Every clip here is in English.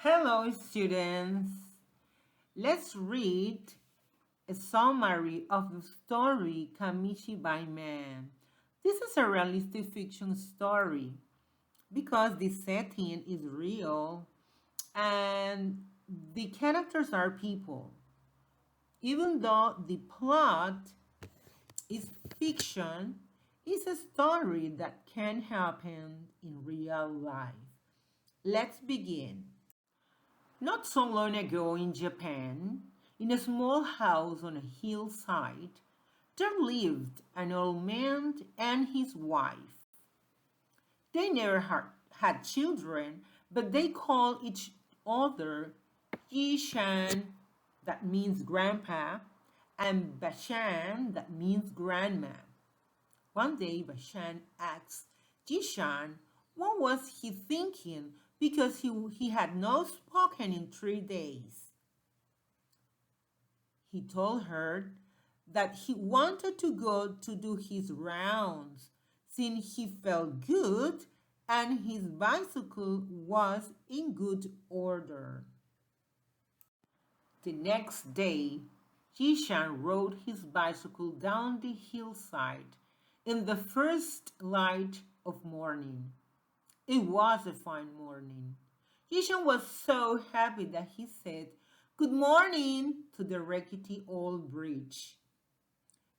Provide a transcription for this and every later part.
Hello, students. Let's read a summary of the story KAMISHIBAI Man. This is a realistic fiction story because the setting is real and the characters are people. Even though the plot is fiction, it's a story that can happen in real life. Let's begin. Not so long ago in Japan, in a small house on a hillside, there lived an old man and his wife. They never had children, but they called each other Yishan, that means grandpa, and Bashan, that means grandma. One day, Bashan asked Jishan what was he thinking because he had not spoken in 3 days. He told her that he wanted to go to do his rounds since he felt good and his bicycle was in good order. The next day, Jishan rode his bicycle down the hillside in the first light of morning. It was a fine morning. Jishan was so happy that he said, "Good morning," to the rickety old bridge.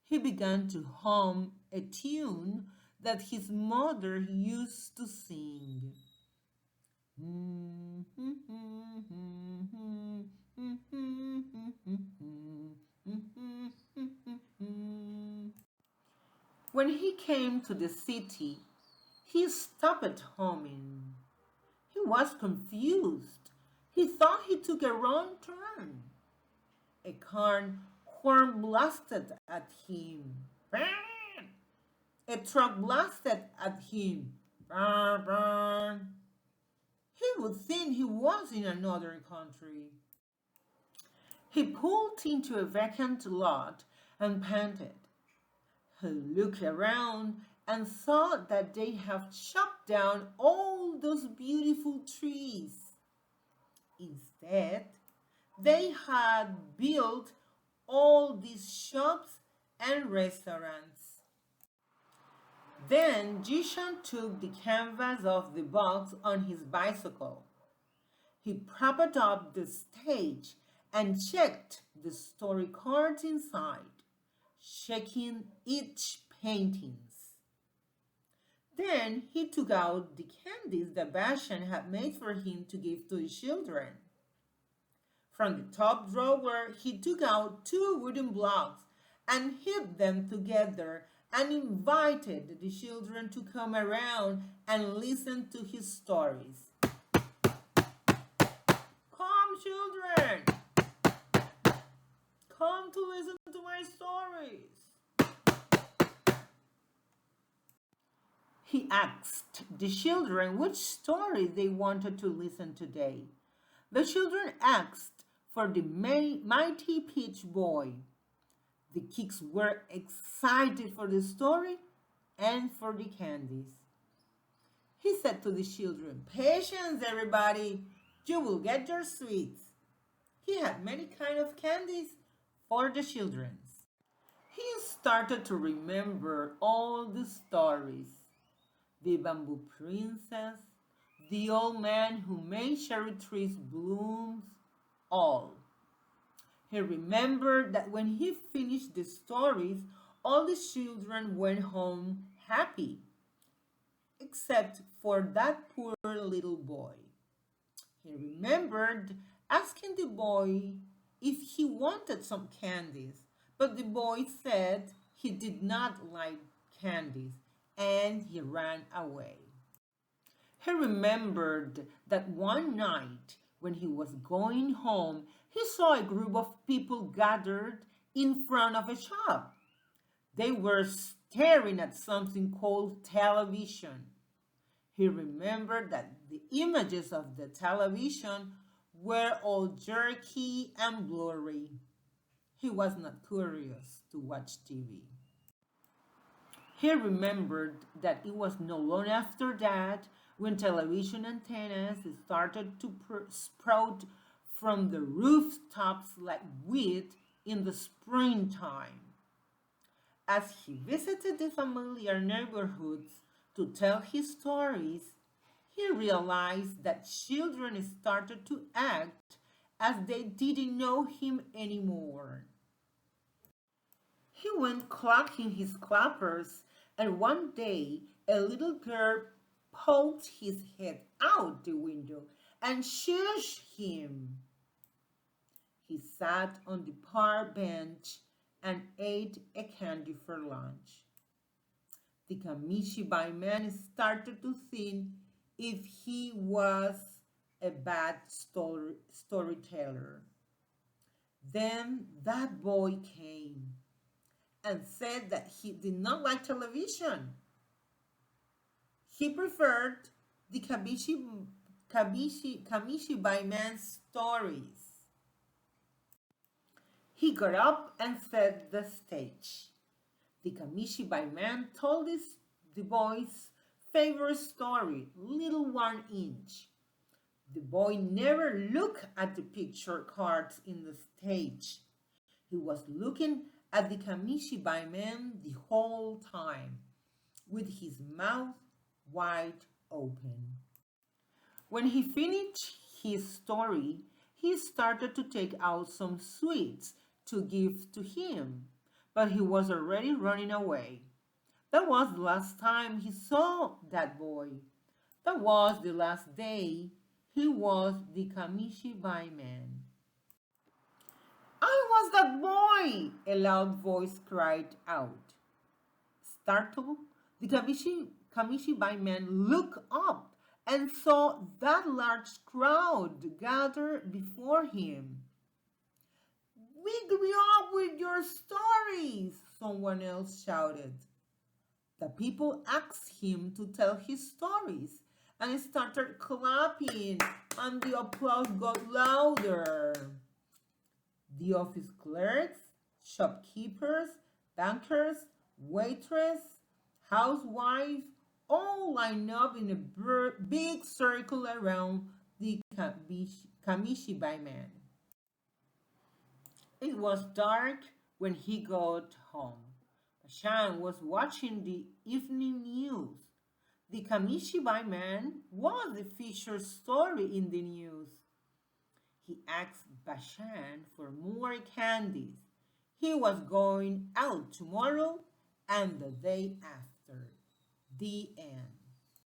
He began to hum a tune that his mother used to sing. When he came to the city, he stopped humming. He was confused. He thought he took a wrong turn. A car horn blasted at him. A truck blasted at him. He would think he was in another country. He pulled into a vacant lot and panted. He looked around and saw that they have chopped down all those beautiful trees. Instead, they had built all these shops and restaurants. Then Jishan took the canvas off the box on his bicycle. He propped up the stage and checked the story cards inside, checking each paintings. Then he took out the candies that Bashan had made for him to give to the children. From the top drawer, he took out 2 wooden blocks and hit them together and invited the children to come around and listen to his stories. Come, children! Come to listen to my stories. He asked the children which story they wanted to listen today. The children asked for the mighty peach boy. The kids were excited for the story and for the candies. He said to the children, "Patience, everybody, you will get your sweets." He had many kinds of candies for the children. He started to remember all the stories. The bamboo princess, the old man who made cherry trees bloom, all. He remembered that when he finished the stories, all the children went home happy, except for that poor little boy. He remembered asking the boy if he wanted some candies, but the boy said he did not like candies and he ran away. He remembered that one night when he was going home, he saw a group of people gathered in front of a shop. They were staring at something called television. He remembered that the images of the television were all jerky and blurry. He was not curious to watch TV. He remembered that it was not long after that when television antennas started to sprout from the rooftops like wheat in the springtime. As he visited the familiar neighborhoods to tell his stories, he realized that children started to act as they didn't know him anymore. He went clacking his clappers, and one day a little girl poked his head out the window and shushed him. He sat on the park bench and ate a candy for lunch. The Kamishibai man started to think if he was a bad storyteller. Then that boy came and said that he did not like television. He preferred the Kamishibai man's stories. He got up and set the stage. The Kamishibai man told the boy's favorite story, Little 1 Inch. The boy never looked at the picture cards in the stage. He was looking at the Kamishibai man the whole time, with his mouth wide open. When he finished his story, he started to take out some sweets to give to him, but he was already running away. That was the last time he saw that boy. That was the last day he was the Kamishibai man. I was that boy, a loud voice cried out. Startled, the Kamishibai man looked up and saw that large crowd gathered before him. Wake me up with your stories, someone else shouted. The people asked him to tell his stories and started clapping, and the applause got louder. The office clerks, shopkeepers, bankers, waitress, housewives all lined up in a big circle around the Kamishibai man. It was dark when he got home. Bashan was watching the evening news. The Kamishibai man was the featured story in the news. He asked Bashan for more candies. He was going out tomorrow and the day after. The end.